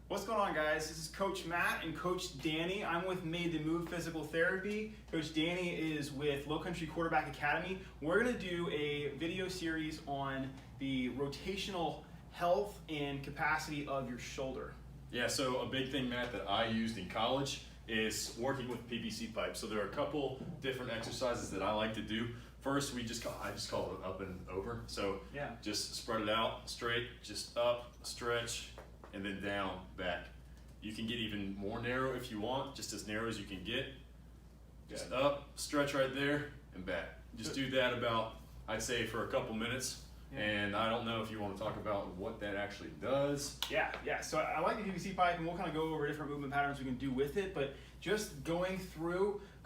What's going on, guys? This is Coach Matt and Coach Danny. I'm with Made to Move Physical Therapy. Coach Danny is with Low Country Quarterback Academy. We're going to do a video series on the rotational health and capacity of your shoulder. Yeah, so a big thing, Matt, that I used in college is working with PVC pipes. So there are a couple different exercises that I like to do. First, I just call it up and over. So yeah, just spread it out straight, just up, stretch, and then down, back. You can get even more narrow if you want, just as narrow as you can get. Just up, stretch right there, and back. Just do that about, I'd say, for a couple minutes. Yeah. And I don't know if you want to talk about what that actually does. Yeah. So I like the PVC pipe, and we'll kind of go over different movement patterns we can do with it, but just going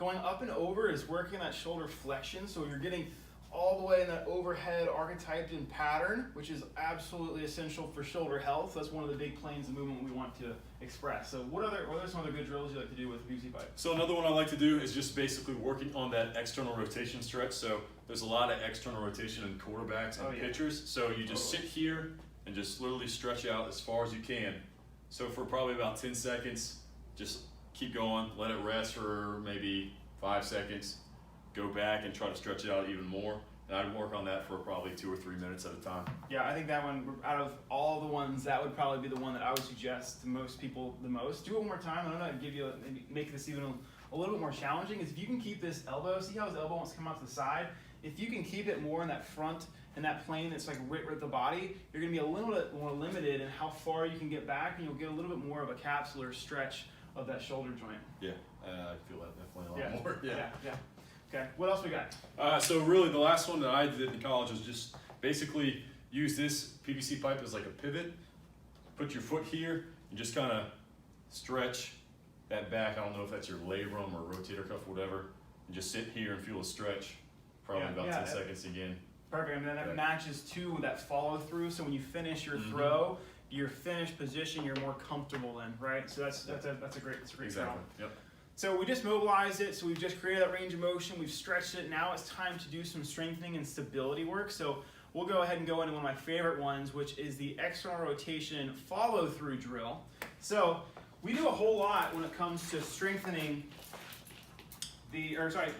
up and over is working that shoulder flexion, so you're getting all the way in that overhead archetyped in pattern, which is absolutely essential for shoulder health. That's one of the big planes of movement we want to express. So what are some other good drills you like to do with the PVC pipe? So another one I like to do is just basically working on that external rotation stretch. So there's a lot of external rotation in quarterbacks and pitchers. So you just sit here and just literally stretch out as far as you can. So for probably about 10 seconds, just keep going, let it rest for maybe 5 seconds. Go back and try to stretch it out even more. And I'd work on that for probably 2 or 3 minutes at a time. Yeah, I think that one, out of all the ones, that would probably be the one that I would suggest to most people the most. Do it one more time. I'm gonna give you, maybe make this even a little bit more challenging, is if you can keep this elbow, see how his elbow wants to come out to the side? If you can keep it more in that front, in that plane that's like right at the body, you're gonna be a little bit more limited in how far you can get back, and you'll get a little bit more of a capsular stretch of that shoulder joint. Yeah, I feel that definitely a lot more. Yeah. Okay, what else we got? So really the last one that I did in college was just basically use this PVC pipe as like a pivot, put your foot here, and just kind of stretch that back. I don't know if that's your labrum or rotator cuff, whatever, and just sit here and feel a stretch, probably about 10 seconds again. Perfect, and then that matches to that follow through, so when you finish your throw, your finished position, you're more comfortable in, right? So that's a great exactly. Yep. So we just mobilized it, so we've just created that range of motion, we've stretched it. Now it's time to do some strengthening and stability work. So we'll go ahead and go into one of my favorite ones, which is the external rotation follow through drill. So we do a whole lot when it comes to strengthening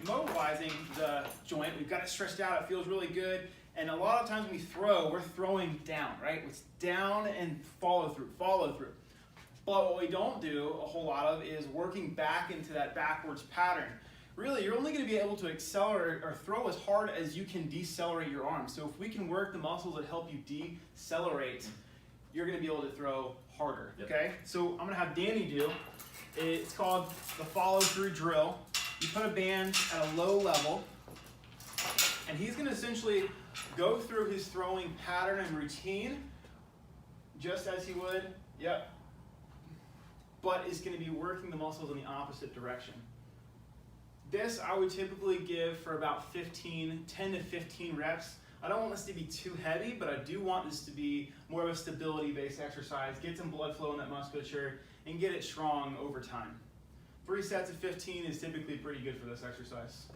mobilizing the joint. We've got it stretched out, it feels really good. And a lot of times when we throw, we're throwing down, right? It's down and follow through. But what we don't do a whole lot of is working back into that backwards pattern. Really, you're only going to be able to accelerate or throw as hard as you can decelerate your arm. So if we can work the muscles that help you decelerate, you're going to be able to throw harder, okay? So I'm going to have Danny do, it's called the follow through drill. You put a band at a low level, and he's going to essentially go through his throwing pattern and routine just as he would, but is going to be working the muscles in the opposite direction. This I would typically give for about 10 to 15 reps. I don't want this to be too heavy, but I do want this to be more of a stability-based exercise, get some blood flow in that musculature, and get it strong over time. 3 sets of 15 is typically pretty good for this exercise.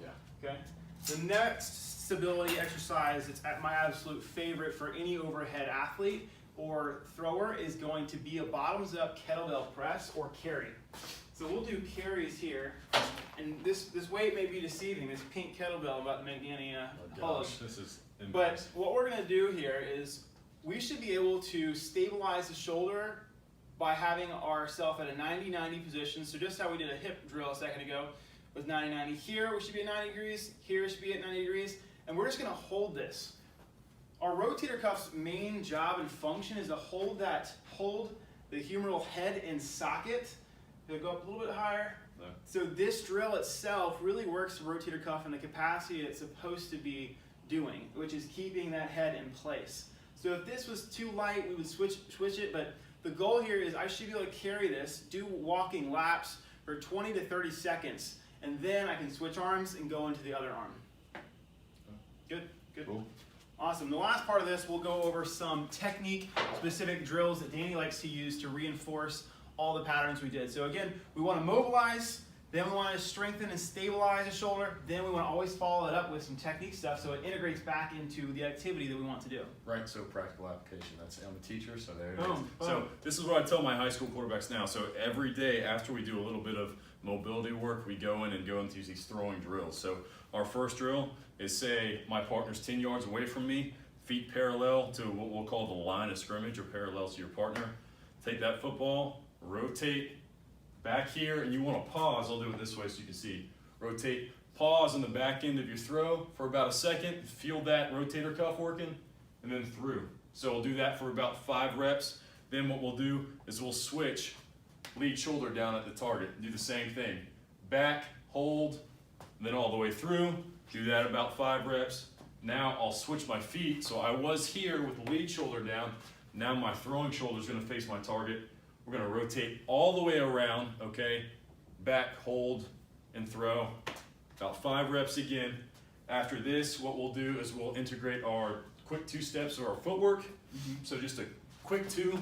Okay. The next stability exercise, it's my absolute favorite for any overhead athlete or thrower, is going to be a bottoms-up kettlebell press or carry. So we'll do carries here, and this weight may be deceiving. This pink kettlebell, I'm about to make Danny hug. This is embarrassing. But what we're going to do here is we should be able to stabilize the shoulder by having ourselves at a 90-90 position. So just how we did a hip drill a second ago with 90-90. Here we should be at 90 degrees, here it should be at 90 degrees, and we're just going to hold this. Our rotator cuff's main job and function is to hold the humeral head in socket. It'll go up a little bit higher. No. So this drill itself really works the rotator cuff in the capacity it's supposed to be doing, which is keeping that head in place. So if this was too light, we would switch it, but the goal here is I should be able to carry this, do walking laps for 20 to 30 seconds, and then I can switch arms and go into the other arm. Good. Cool. Awesome. The last part of this, we'll go over some technique-specific drills that Danny likes to use to reinforce all the patterns we did. So again, we want to mobilize Then we want to strengthen and stabilize the shoulder. Then we want to always follow it up with some technique stuff so it integrates back into the activity that we want to do. Right, so practical application. That's I'm a teacher, so there it is. Boom. So this is what I tell my high school quarterbacks now. So every day after we do a little bit of mobility work, we go into these throwing drills. So our first drill is, say my partner's 10 yards away from me, feet parallel to what we'll call the line of scrimmage or parallel to your partner. Take that football, rotate back here, and you want to pause. I'll do it this way so you can see. Rotate, pause on the back end of your throw for about a second, feel that rotator cuff working, and then through. So we'll do that for about 5 reps. Then what we'll do is we'll switch lead shoulder down at the target. Do the same thing. Back, hold, then all the way through. Do that about 5 reps. Now I'll switch my feet. So I was here with the lead shoulder down. Now my throwing shoulder is going to face my target. We're going to rotate all the way around, okay? Back, hold, and throw. About 5 reps again. After this, what we'll do is we'll integrate our quick 2 steps or our footwork. So just a quick 2,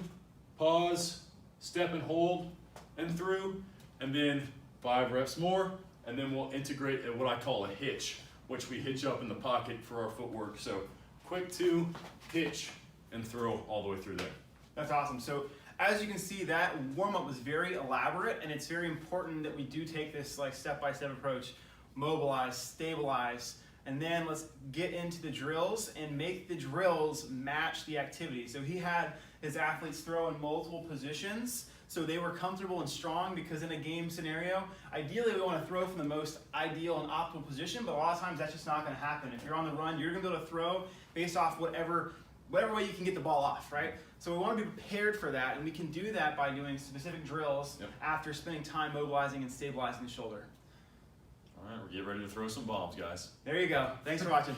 pause, step and hold, and through. And then 5 reps more. And then we'll integrate what I call a hitch, which we hitch up in the pocket for our footwork. So quick 2, hitch, and throw all the way through there. That's awesome. So as you can see, that warm-up was very elaborate, and it's very important that we do take this like step-by-step approach. Mobilize, stabilize, and then let's get into the drills and make the drills match the activity. So he had his athletes throw in multiple positions so they were comfortable and strong, because in a game scenario, ideally we want to throw from the most ideal and optimal position, but a lot of times that's just not going to happen. If you're on the run, you're going to be able to throw based off whatever way you can get the ball off, right? So we want to be prepared for that, and we can do that by doing specific drills after spending time mobilizing and stabilizing the shoulder. All right, we're getting ready to throw some bombs, guys. There you go. Thanks for watching.